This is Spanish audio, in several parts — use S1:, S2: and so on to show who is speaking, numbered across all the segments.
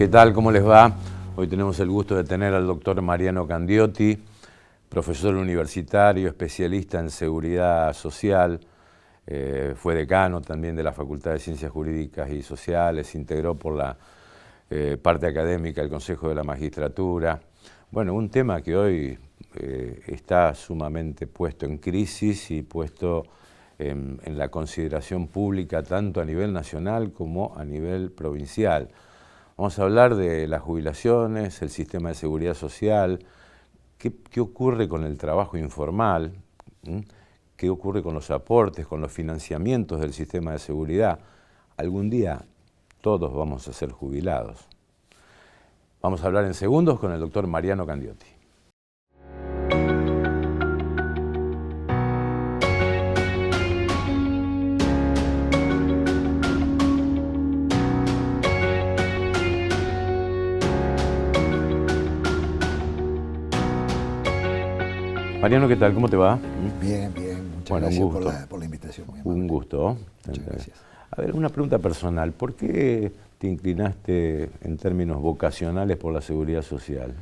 S1: ¿Qué tal? ¿Cómo les va? Hoy tenemos el gusto de tener al doctor Mariano Candiotti, profesor universitario, especialista en seguridad social, fue decano también de la Facultad de Ciencias Jurídicas y Sociales, integró por la parte académica el Consejo de la Magistratura. Bueno, un tema que hoy está sumamente puesto en crisis y puesto en la consideración pública tanto a nivel nacional como a nivel provincial. Vamos a hablar de las jubilaciones, el sistema de seguridad social, qué ocurre con el trabajo informal, qué ocurre con los aportes, con los financiamientos del sistema de seguridad. Algún día todos vamos a ser jubilados. Vamos a hablar en segundos con el doctor Mariano Candiotti. Mariano, ¿qué tal? ¿Cómo te va?
S2: Bien, bien. Muchas gracias por la invitación.
S1: Un gusto.
S2: Muchas gracias.
S1: A ver, una pregunta personal. ¿Por qué te inclinaste en términos vocacionales por la seguridad social?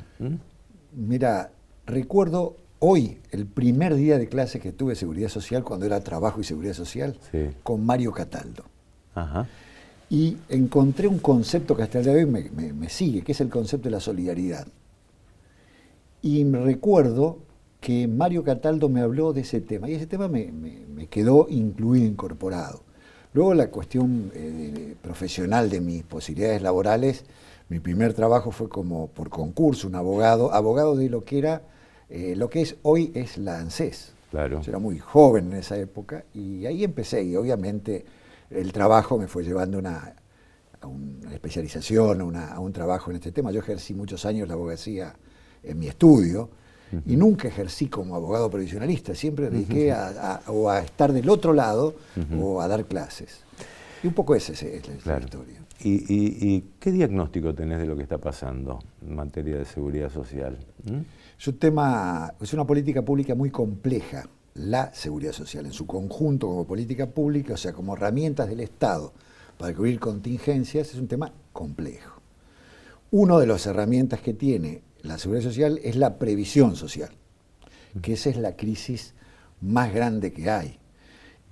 S2: Mira, recuerdo hoy el primer día de clase que tuve seguridad social, cuando era trabajo y seguridad social, sí, con Mario Cataldo.
S1: Ajá.
S2: Y encontré un concepto que hasta el día de hoy me sigue, que es el concepto de la solidaridad. Y me recuerdo que Mario Cataldo me habló de ese tema, y ese tema me quedó incluido, incorporado. Luego la cuestión profesional de mis posibilidades laborales, mi primer trabajo fue como por concurso, un abogado de lo que era, lo que es hoy es la ANSES.
S1: Claro.
S2: Yo era muy joven en esa época, y ahí empecé, y obviamente el trabajo me fue llevando a una especialización, a un trabajo en este tema. Yo ejercí muchos años la abogacía en mi estudio, y nunca ejercí como abogado previsionalista, siempre me dediqué o a estar del otro lado o a dar clases. Y un poco esa es la historia.
S1: ¿Y qué diagnóstico tenés de lo que está pasando en materia de seguridad social?
S2: Es una política pública muy compleja, la seguridad social en su conjunto como política pública, o sea, como herramientas del Estado para cubrir contingencias, es un tema complejo. Una de las herramientas que tiene la seguridad social es la previsión social, que esa es la crisis más grande que hay.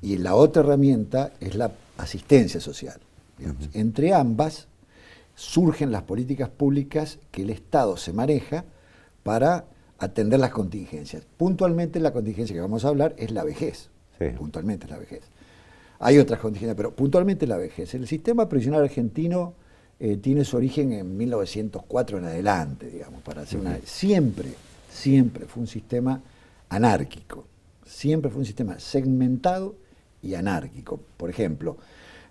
S2: Y la otra herramienta es la asistencia social. Entre ambas surgen las políticas públicas que el Estado se maneja para atender las contingencias. Puntualmente la contingencia que vamos a hablar es la vejez. Sí. Puntualmente es la vejez. Hay otras contingencias, pero puntualmente la vejez. El sistema previsional argentino tiene su origen en 1904 en adelante, digamos, para hacer siempre fue un sistema anárquico, siempre fue un sistema segmentado y anárquico. Por ejemplo,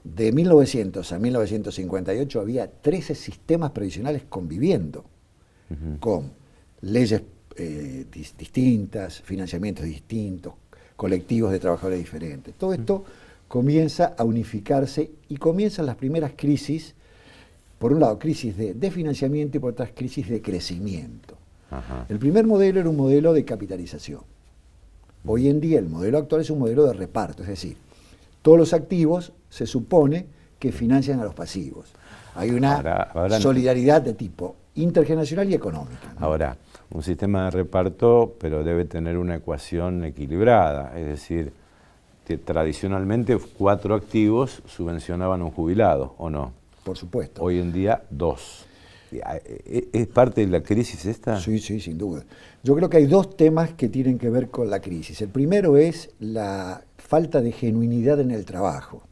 S2: de 1900 a 1958 había 13 sistemas previsionales conviviendo, con leyes distintas, financiamientos distintos, colectivos de trabajadores diferentes. Todo esto comienza a unificarse y comienzan las primeras crisis. Por un lado, crisis de financiamiento y por otras crisis de crecimiento. Ajá. El primer modelo era un modelo de capitalización. Hoy en día el modelo actual es un modelo de reparto, es decir, todos los activos se supone que financian a los pasivos. Hay una solidaridad de tipo intergeneracional y económica, ¿no?
S1: Ahora, un sistema de reparto, pero debe tener una ecuación equilibrada, es decir, que tradicionalmente 4 activos subvencionaban a un jubilado, ¿o no?
S2: Por supuesto.
S1: Hoy en día 2. ¿Es parte de la crisis esta?
S2: Sí, sin duda. Yo creo que hay 2 temas que tienen que ver con la crisis. El primero es la falta de genuinidad en el trabajo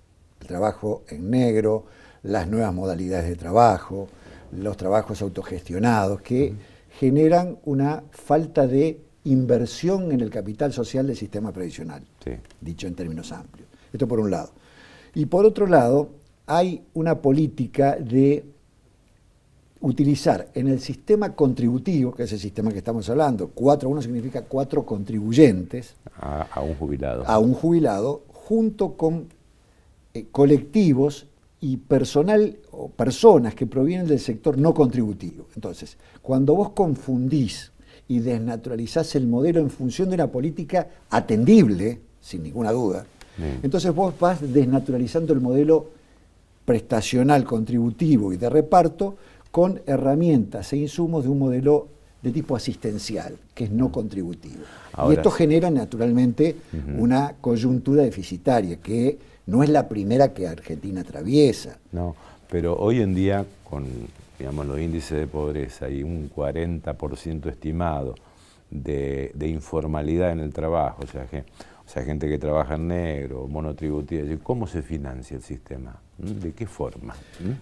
S2: en negro, las nuevas modalidades de trabajo, los trabajos autogestionados que generan una falta de inversión en el capital social del sistema previsional, dicho en términos amplios. Esto por un lado. Y por otro lado, hay una política de utilizar en el sistema contributivo, que es el sistema que estamos hablando, 4-1 significa 4 contribuyentes.
S1: A un jubilado.
S2: A un jubilado, junto con colectivos y personal o personas que provienen del sector no contributivo. Entonces, cuando vos confundís y desnaturalizás el modelo en función de una política atendible, sin ninguna duda, entonces vos vas desnaturalizando el modelo prestacional, contributivo y de reparto con herramientas e insumos de un modelo de tipo asistencial, que es no contributivo.
S1: Ahora,
S2: y esto genera naturalmente una coyuntura deficitaria, que no es la primera que Argentina atraviesa.
S1: No, pero hoy en día, con digamos, los índices de pobreza y un 40% estimado de informalidad en el trabajo, o sea, gente que trabaja en negro, monotributiva, ¿cómo se financia el sistema? ¿De qué forma?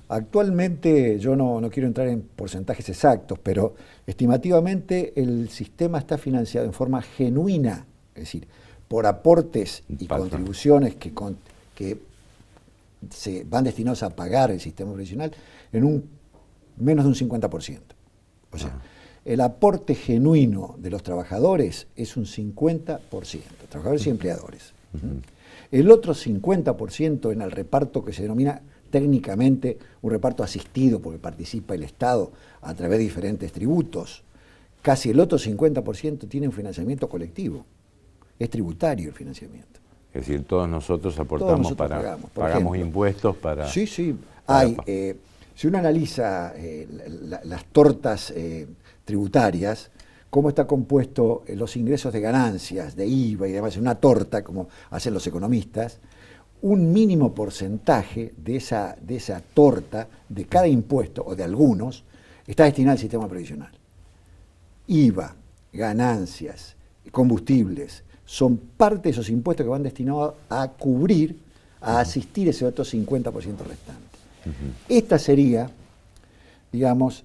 S2: Actualmente, yo no quiero entrar en porcentajes exactos, pero estimativamente el sistema está financiado en forma genuina, es decir, por aportes y contribuciones que se van destinados a pagar el sistema previsional en menos de un 50%. O sea, el aporte genuino de los trabajadores es un 50%, trabajadores y empleadores. El otro 50% en el reparto que se denomina técnicamente un reparto asistido, porque participa el Estado a través de diferentes tributos. Casi el otro 50% tiene un financiamiento colectivo. Es tributario el financiamiento.
S1: Es decir, todos nosotros aportamos, pagamos impuestos para...
S2: Sí, sí. Si uno analiza las tortas tributarias, cómo está compuesto los ingresos de ganancias, de IVA y demás, una torta, como hacen los economistas, un mínimo porcentaje de esa torta, de cada impuesto, o de algunos, está destinado al sistema previsional. IVA, ganancias, combustibles, son parte de esos impuestos que van destinados a cubrir, a asistir ese otro 50% restante. Esta sería, digamos,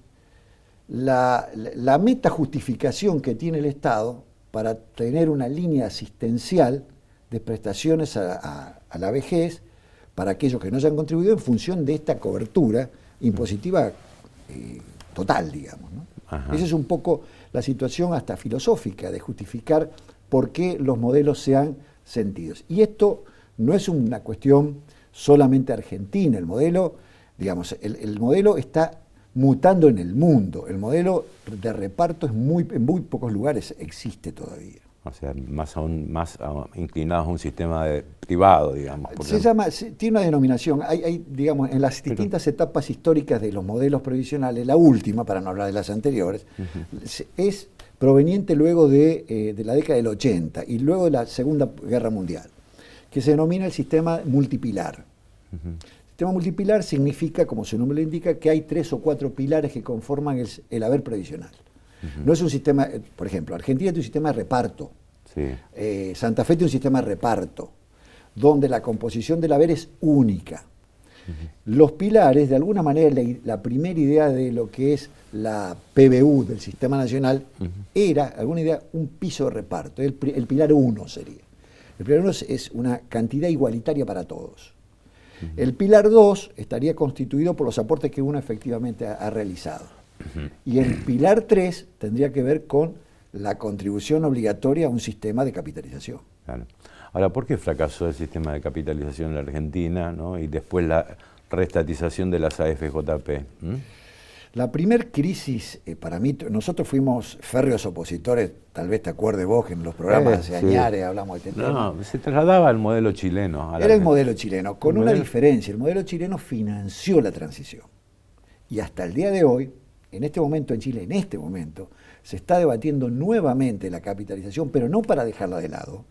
S2: la meta justificación que tiene el Estado para tener una línea asistencial de prestaciones a la vejez para aquellos que no hayan contribuido en función de esta cobertura impositiva total, digamos, ¿no? Esa es un poco la situación hasta filosófica de justificar por qué los modelos se han sentido. Y esto no es una cuestión solamente argentina, el modelo, digamos, el modelo está mutando en el mundo. El modelo de reparto en muy pocos lugares existe todavía.
S1: O sea, más inclinados a un sistema privado, digamos.
S2: Tiene una denominación. Hay, digamos, en las distintas etapas históricas de los modelos previsionales, la última, para no hablar de las anteriores, es proveniente luego de la década del 80 y luego de la Segunda Guerra Mundial, que se denomina el sistema multipilar. El sistema multipilar significa, como su nombre lo indica, que hay 3 o 4 pilares que conforman el haber previsional. No es un sistema, por ejemplo, Argentina tiene un sistema de reparto, Santa Fe tiene un sistema de reparto, donde la composición del haber es única. Los pilares, de alguna manera, la primera idea de lo que es la PBU del Sistema Nacional era, alguna idea, un piso de reparto, el pilar 1 sería. El pilar 1 es una cantidad igualitaria para todos. El pilar 2 estaría constituido por los aportes que uno efectivamente ha realizado. Y el pilar 3 tendría que ver con la contribución obligatoria a un sistema de capitalización.
S1: Claro. Ahora, ¿por qué fracasó el sistema de capitalización en la Argentina, ¿no? Y después la reestatización de las AFJP?
S2: La primer crisis, para mí, nosotros fuimos férreos opositores, tal vez te acuerdes vos que en los programas de Añares hablamos de este tema.
S1: No, se trasladaba al modelo chileno.
S2: Era el modelo chileno, con una diferencia. El modelo chileno financió la transición. Y hasta el día de hoy, en este momento en Chile, se está debatiendo nuevamente la capitalización, pero no para dejarla de lado.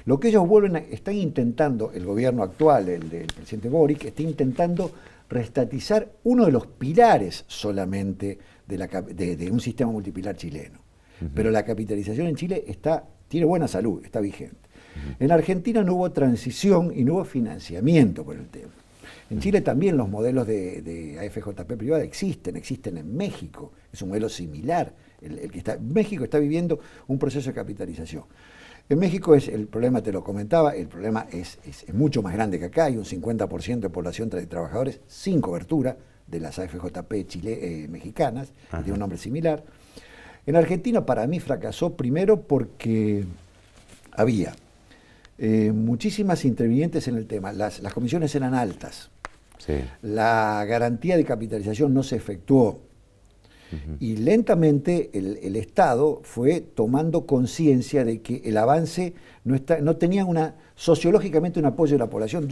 S2: Lo que ellos están intentando, el gobierno actual, el del presidente Boric, está intentando reestatizar uno de los pilares solamente de un sistema multipilar chileno. Pero la capitalización en Chile tiene buena salud, está vigente. En Argentina no hubo transición y no hubo financiamiento por el tema. En Chile también los modelos de AFJP privada existen en México, es un modelo similar. México está viviendo un proceso de capitalización. En México el problema, te lo comentaba, el problema es mucho más grande que acá. Hay un 50% de población de trabajadores sin cobertura de las AFJP mexicanas, que tiene un nombre similar. En Argentina para mí fracasó primero porque había muchísimas intervinientes en el tema. Las comisiones eran altas. La garantía de capitalización no se efectuó. Y lentamente el Estado fue tomando conciencia de que el avance no tenía sociológicamente un apoyo de la población.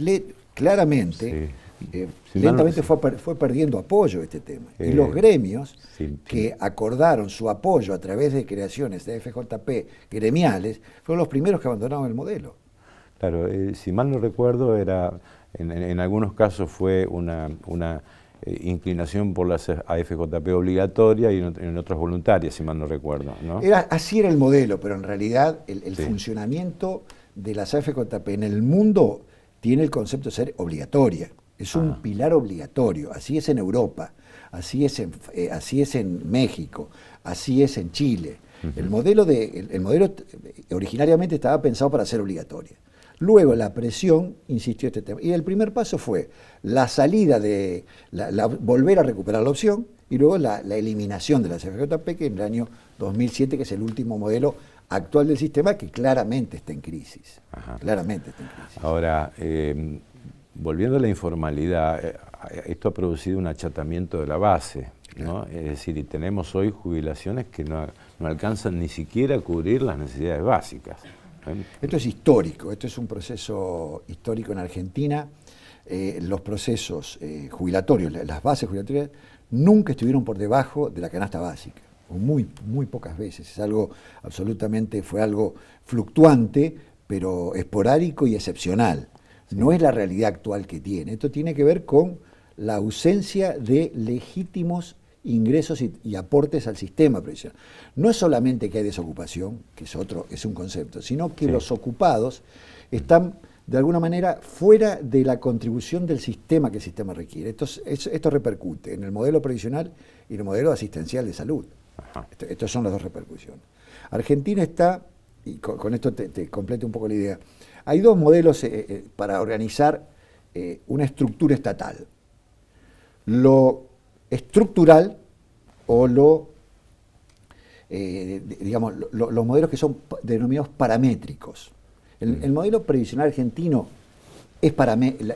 S2: Claramente, lentamente fue perdiendo apoyo este tema. Y los gremios que acordaron su apoyo a través de creaciones de FJP gremiales fueron los primeros que abandonaron el modelo.
S1: Claro, si mal no recuerdo, en algunos casos fue una inclinación por la AFJP obligatoria y en otras voluntarias, si mal no recuerdo, ¿no?
S2: Así era el modelo, pero en realidad el funcionamiento de las AFJP en el mundo tiene el concepto de ser obligatoria. Es un pilar obligatorio. Así es en Europa, así es en México, así es en Chile. El modelo originariamente estaba pensado para ser obligatoria. Luego la presión insistió este tema. Y el primer paso fue la salida de volver a recuperar la opción y luego la eliminación de la CFJP, que en el año 2007, que es el último modelo actual del sistema, que claramente está en crisis. Claramente está en crisis.
S1: Ahora, volviendo a la informalidad, esto ha producido un achatamiento de la base, ¿no? Es decir, tenemos hoy jubilaciones que no alcanzan ni siquiera a cubrir las necesidades básicas.
S2: Esto es histórico, esto es un proceso histórico en Argentina. Los procesos jubilatorios, las bases jubilatorias, nunca estuvieron por debajo de la canasta básica, o muy pocas veces. Fue algo fluctuante, pero esporádico y excepcional. No es la realidad actual que tiene. Esto tiene que ver con la ausencia de legítimos ingresos y aportes al sistema previsional. No es solamente que hay desocupación, que es un concepto, sino que los ocupados están de alguna manera fuera de la contribución del sistema que el sistema requiere. Esto repercute en el modelo previsional y en el modelo asistencial de salud. Estas son las dos repercusiones. Argentina está, y con esto te completo un poco la idea, hay dos modelos para organizar una estructura estatal. Lo estructural o los modelos que son denominados paramétricos. El modelo previsional argentino es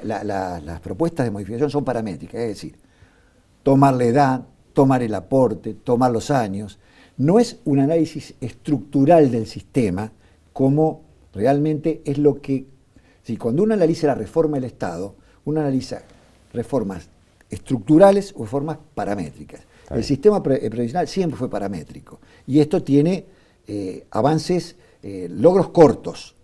S2: las propuestas de modificación son paramétricas, es decir, tomar la edad, tomar el aporte, tomar los años. No es un análisis estructural del sistema como realmente es lo que... cuando uno analiza la reforma del Estado, uno analiza reformas estructurales o reformas paramétricas. El sistema previsional siempre fue paramétrico y esto tiene avances, logros cortos.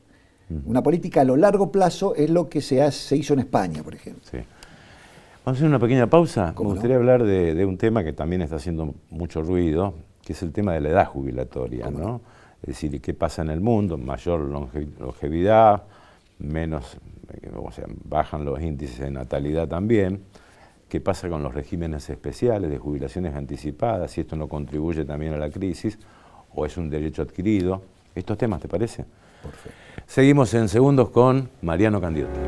S2: Una política a lo largo plazo es lo que se hizo en España, por ejemplo.
S1: Sí. Vamos a hacer una pequeña pausa. Me gustaría hablar de un tema que también está haciendo mucho ruido, que es el tema de la edad jubilatoria, ¿no? Es decir, ¿qué pasa en el mundo? Mayor longevidad, menos, bajan los índices de natalidad también. ¿Qué pasa con los regímenes especiales de jubilaciones anticipadas? Si esto no contribuye también a la crisis o es un derecho adquirido. ¿Estos temas te parece?
S2: Perfecto.
S1: Seguimos en segundos con Mariano Candiotti.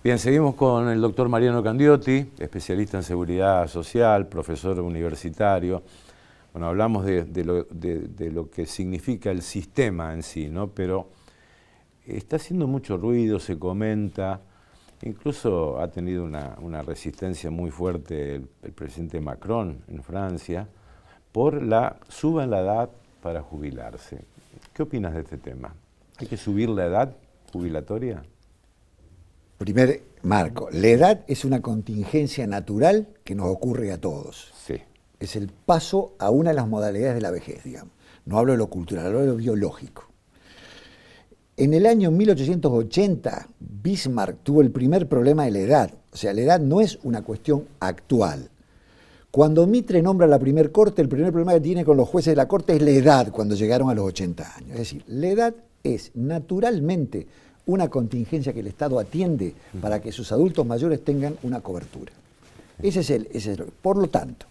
S1: Bien, seguimos con el doctor Mariano Candiotti, especialista en seguridad social, profesor universitario. Bueno, hablamos de lo que significa el sistema en sí, ¿no? Pero está haciendo mucho ruido, se comenta, incluso ha tenido una resistencia muy fuerte el presidente Macron en Francia por suban la edad para jubilarse. ¿Qué opinas de este tema? ¿Hay que subir la edad jubilatoria?
S2: Primer marco, la edad es una contingencia natural que nos ocurre a todos.
S1: Sí.
S2: Es el paso a una de las modalidades de la vejez, digamos. No hablo de lo cultural, hablo de lo biológico. En el año 1880, Bismarck tuvo el primer problema de la edad. O sea, la edad no es una cuestión actual. Cuando Mitre nombra la primer corte, el primer problema que tiene con los jueces de la corte es la edad cuando llegaron a los 80 años. Es decir, la edad es naturalmente una contingencia que el Estado atiende para que sus adultos mayores tengan una cobertura. Por lo tanto,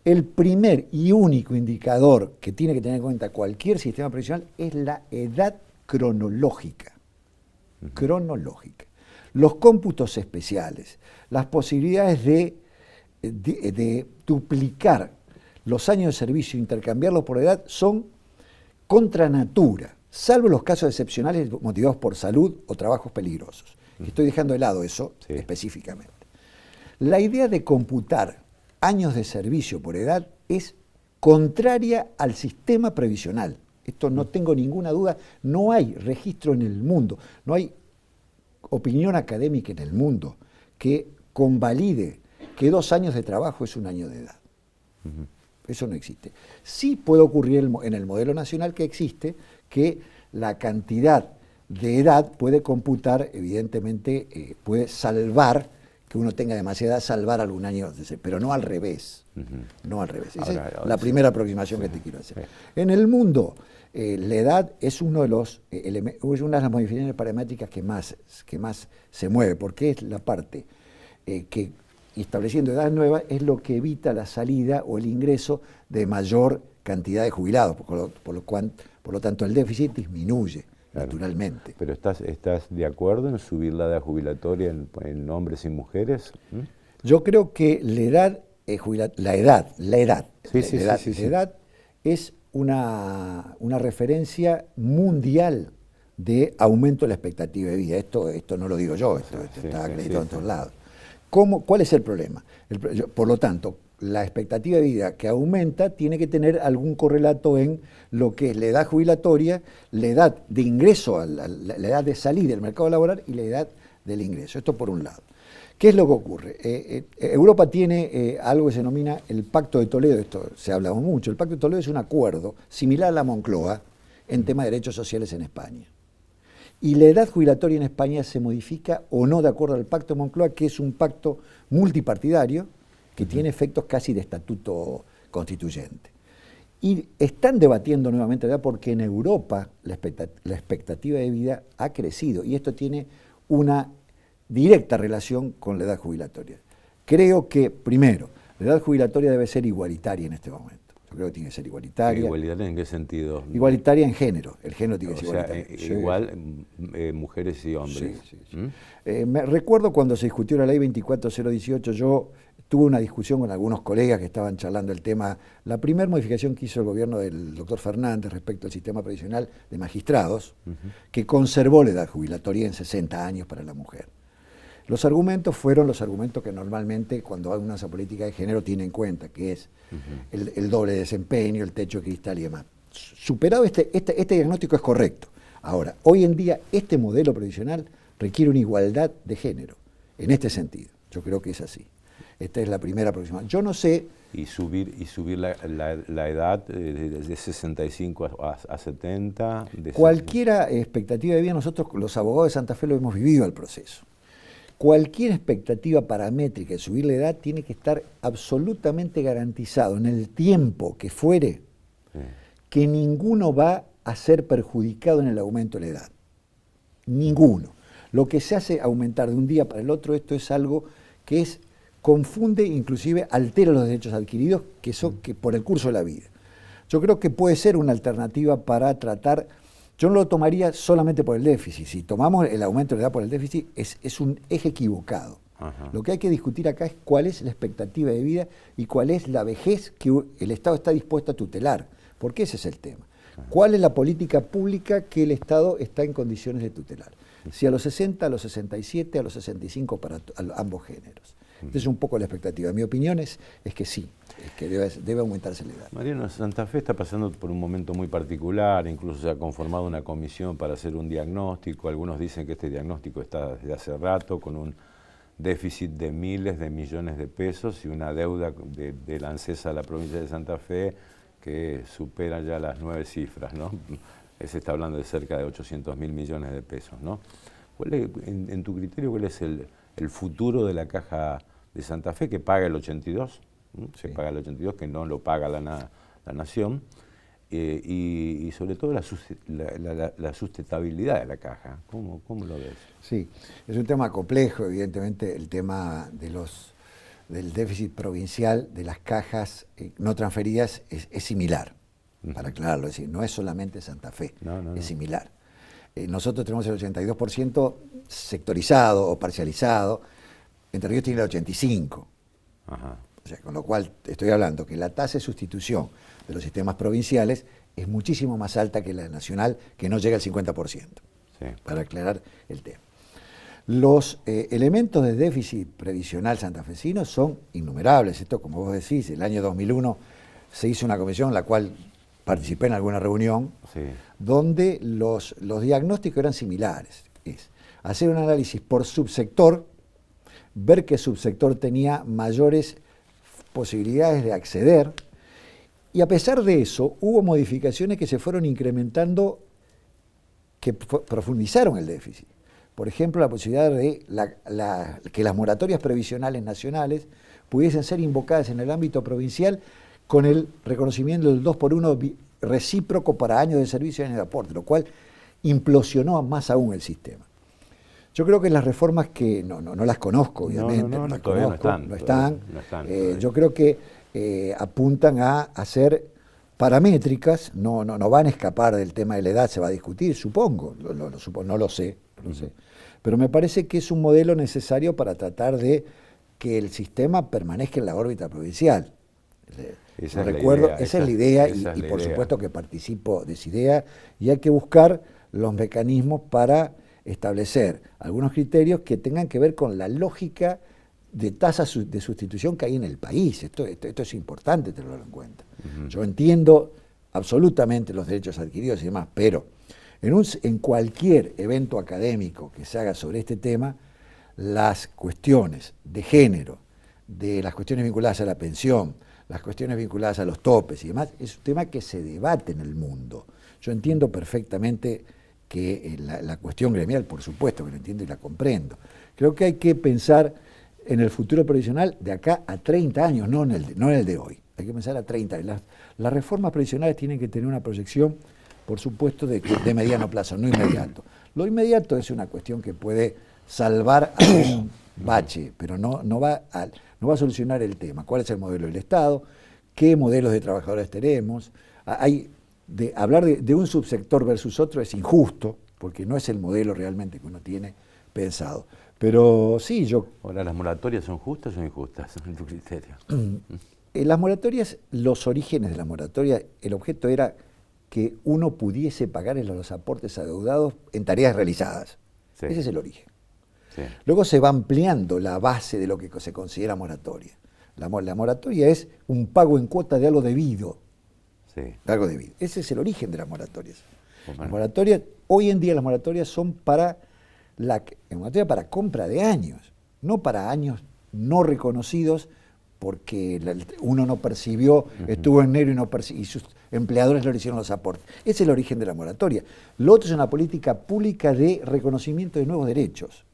S2: el primer y único indicador que tiene que tener en cuenta cualquier sistema previsional es la edad cronológica. Cronológica. Los cómputos especiales, las posibilidades de duplicar los años de servicio e intercambiarlos por edad son contra natura, salvo los casos excepcionales motivados por salud o trabajos peligrosos. Estoy dejando de lado eso específicamente. La idea de computar años de servicio por edad es contraria al sistema previsional. Esto no tengo ninguna duda, no hay registro en el mundo, no hay opinión académica en el mundo que convalide que 2 años de trabajo es 1 año de edad. Eso no existe. Sí puede ocurrir en el modelo nacional que existe que la cantidad de edad puede computar, evidentemente, puede salvar, que uno tenga demasiada edad, salvar algún año, pero no al revés. No al revés. Esa es la primera aproximación que te quiero hacer. En el mundo, la edad es una de las modificaciones paramétricas que más se mueve, porque es la parte que, estableciendo edad nueva, es lo que evita la salida o el ingreso de mayor cantidad de jubilados, por lo tanto el déficit disminuye. Naturalmente.
S1: ¿Pero estás de acuerdo en subir la edad jubilatoria en hombres y mujeres?
S2: Yo creo que la edad es una referencia mundial de aumento de la expectativa de vida. Esto no lo digo yo, esto está acreditado en todos lados. ¿Cuál es el problema? Por lo tanto, la expectativa de vida que aumenta tiene que tener algún correlato en lo que es la edad jubilatoria, la edad de ingreso, la edad de salida del mercado laboral y la edad del ingreso. Esto por un lado. ¿Qué es lo que ocurre? Europa tiene algo que se denomina el Pacto de Toledo, esto se ha hablado mucho. El Pacto de Toledo es un acuerdo similar a la Moncloa en tema de derechos sociales en España. Y la edad jubilatoria en España se modifica o no de acuerdo al Pacto de Moncloa, que es un pacto multipartidario, que tiene efectos casi de estatuto constituyente. Y están debatiendo nuevamente la edad porque en Europa la expectativa de vida ha crecido y esto tiene una directa relación con la edad jubilatoria. Creo que, primero, la edad jubilatoria debe ser igualitaria en este momento. Yo creo que tiene que ser igualitaria.
S1: ¿Igualitaria en qué sentido?
S2: Igualitaria en género. El género tiene que ser igualitario.
S1: Igual mujeres y hombres.
S2: Me recuerdo cuando se discutió la ley 24018, yo tuve una discusión con algunos colegas que estaban charlando el tema. La primera modificación que hizo el gobierno del doctor Fernández respecto al sistema previsional de magistrados, que conservó la edad jubilatoria en 60 años para la mujer. Los argumentos fueron los argumentos que normalmente cuando hay una política de género tiene en cuenta, que es el doble desempeño, el techo de cristal y demás. Superado este diagnóstico es correcto. Ahora, hoy en día este modelo previsional requiere una igualdad de género, en este sentido. Yo creo que es así. Esta es la primera aproximación. Yo no sé...
S1: Y subir la edad de 65 a 70...
S2: Cualquier expectativa de vida, nosotros los abogados de Santa Fe lo hemos vivido al proceso. Cualquier expectativa paramétrica de subir la edad tiene que estar absolutamente garantizado en el tiempo que fuere que ninguno va a ser perjudicado en el aumento de la edad. Ninguno. Lo que se hace aumentar de un día para el otro, esto es algo que confunde, inclusive altera los derechos adquiridos que por el curso de la vida. Yo creo que puede ser una alternativa para tratar. Yo no lo tomaría solamente por el déficit. Si tomamos el aumento de la edad por el déficit, es un eje equivocado. Lo que hay que discutir acá es cuál es la expectativa de vida y cuál es la vejez que el Estado está dispuesto a tutelar, porque ese es el tema. ¿Cuál es la política pública que el Estado está en condiciones de tutelar? Si a los 60, a los 67, a los 65 para ambos géneros. Esa es un poco la expectativa. Mi opinión es que sí, es que debe aumentarse la edad.
S1: Mariano, Santa Fe está pasando por un momento muy particular, incluso se ha conformado una comisión para hacer un diagnóstico. Algunos dicen que este diagnóstico está desde hace rato con un déficit de miles de millones de pesos y una deuda de la ANSES a la provincia de Santa Fe que supera ya las 9 cifras, ¿no? Se está hablando de cerca de 800.000 millones de pesos, ¿no? En tu criterio, ¿cuál es el futuro de la Caja de Santa Fe, que paga el 82? Se paga el 82, que no lo paga la Nación, y sobre todo la sustentabilidad de la Caja. ¿Cómo lo ves?
S2: Sí, es un tema complejo, evidentemente, el tema de del déficit provincial de las cajas no transferidas es similar, para aclararlo, es decir, no es solamente Santa Fe, es similar. Nosotros tenemos el 82% sectorizado o parcializado, Entre Ríos tiene el 85%.
S1: Ajá.
S2: O sea, con lo cual estoy hablando que la tasa de sustitución de los sistemas provinciales es muchísimo más alta que la nacional, que no llega al 50%, sí, para aclarar el tema. Los elementos de déficit previsional santafesino son innumerables. Esto, como vos decís, el año 2001 se hizo una comisión en la cual participé en alguna reunión, sí, donde los diagnósticos eran similares. Es hacer un análisis por subsector, ver qué subsector tenía mayores posibilidades de acceder, y a pesar de eso hubo modificaciones que se fueron incrementando, que profundizaron el déficit. Por ejemplo, la posibilidad de que las moratorias previsionales nacionales pudiesen ser invocadas en el ámbito provincial con el reconocimiento del 2x1 recíproco para años de servicio y años de aporte, lo cual implosionó más aún el sistema. Yo creo que las reformas que no las conozco, obviamente, no están. Yo creo que apuntan a hacer paramétricas, no van a escapar del tema de la edad, se va a discutir, supongo, no lo sé. Pero me parece que es un modelo necesario para tratar de que el sistema permanezca en la órbita provincial. Esa es la idea y por supuesto que participo de esa idea, y hay que buscar los mecanismos para establecer algunos criterios que tengan que ver con la lógica de tasas de sustitución que hay en el país. Esto es importante tenerlo en cuenta. Yo entiendo absolutamente los derechos adquiridos y demás, pero en cualquier evento académico que se haga sobre este tema, las cuestiones de género, de las cuestiones vinculadas a la pensión, las cuestiones vinculadas a los topes y demás, es un tema que se debate en el mundo. Yo entiendo perfectamente que la cuestión gremial, por supuesto que la entiendo y la comprendo. Creo que hay que pensar en el futuro previsional de acá a 30 años, no en el de hoy. Hay que pensar a 30 años. Las reformas previsionales tienen que tener una proyección, por supuesto, de mediano plazo, no inmediato. Lo inmediato es una cuestión que puede salvar algún bache, pero no va a solucionar el tema. ¿Cuál es el modelo del Estado? ¿Qué modelos de trabajadores tenemos? Hablar de un subsector versus otro es injusto, porque no es el modelo realmente que uno tiene pensado. Pero sí, yo...
S1: Ahora, ¿las moratorias son justas o injustas, en tu criterio?
S2: Las moratorias, los orígenes de la moratoria, el objeto era que uno pudiese pagar los aportes adeudados en tareas realizadas. Sí. Ese es el origen. Sí. Luego se va ampliando la base de lo que se considera moratoria. La moratoria es un pago en cuota de algo debido. Sí. Algo debido. Ese es el origen de las moratorias. Bueno. Las moratorias, hoy en día las moratorias son para compra de años, no para años no reconocidos porque uno no percibió, estuvo en negro y sus empleadores no le hicieron los aportes. Ese es el origen de la moratoria. Lo otro es una política pública de reconocimiento de nuevos derechos,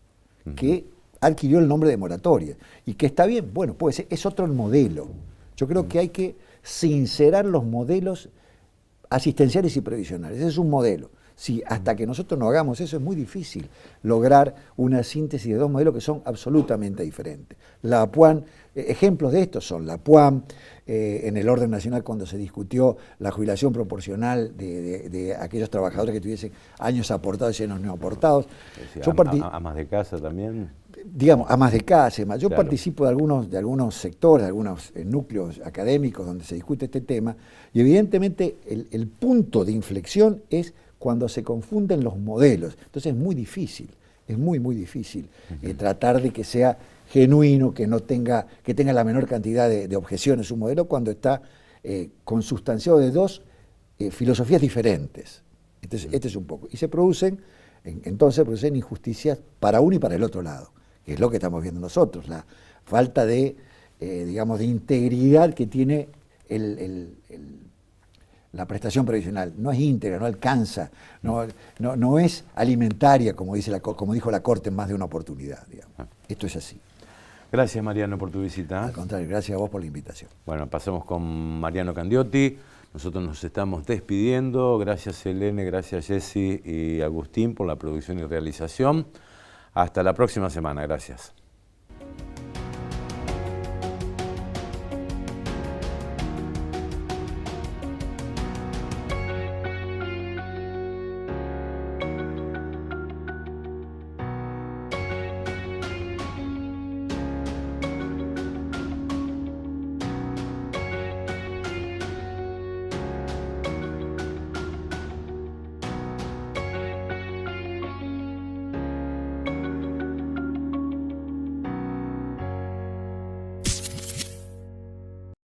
S2: que adquirió el nombre de moratoria, y que está bien, bueno, puede ser, es otro modelo. Yo creo que hay que sincerar los modelos asistenciales y previsionales. Ese es un modelo. Si hasta que nosotros no hagamos eso es muy difícil lograr una síntesis de dos modelos que son absolutamente diferentes. La APUAN, ejemplos de estos son la APUAN, en el orden nacional cuando se discutió la jubilación proporcional de aquellos trabajadores que tuviesen años aportados y años no aportados.
S1: Amas de casa también.
S2: Digamos, amas de casa. Yo participo de algunos sectores, de algunos núcleos académicos donde se discute este tema, y evidentemente el punto de inflexión es cuando se confunden los modelos. Entonces es muy difícil, es muy difícil tratar de que sea genuino, que tenga la menor cantidad de objeciones un modelo cuando está consustanciado de dos filosofías diferentes. Entonces, este es un poco. Y se producen injusticias para uno y para el otro lado, que es lo que estamos viendo nosotros, la falta de integridad que tiene la prestación previsional. No es íntegra, no alcanza, no es alimentaria, como dijo la Corte en más de una oportunidad. Esto es así.
S1: Gracias, Mariano, por tu visita.
S2: Al contrario, gracias a vos por la invitación.
S1: Bueno, pasamos con Mariano Candiotti. Nosotros nos estamos despidiendo. Gracias, Helene, gracias, Jessy y Agustín por la producción y realización. Hasta la próxima semana. Gracias.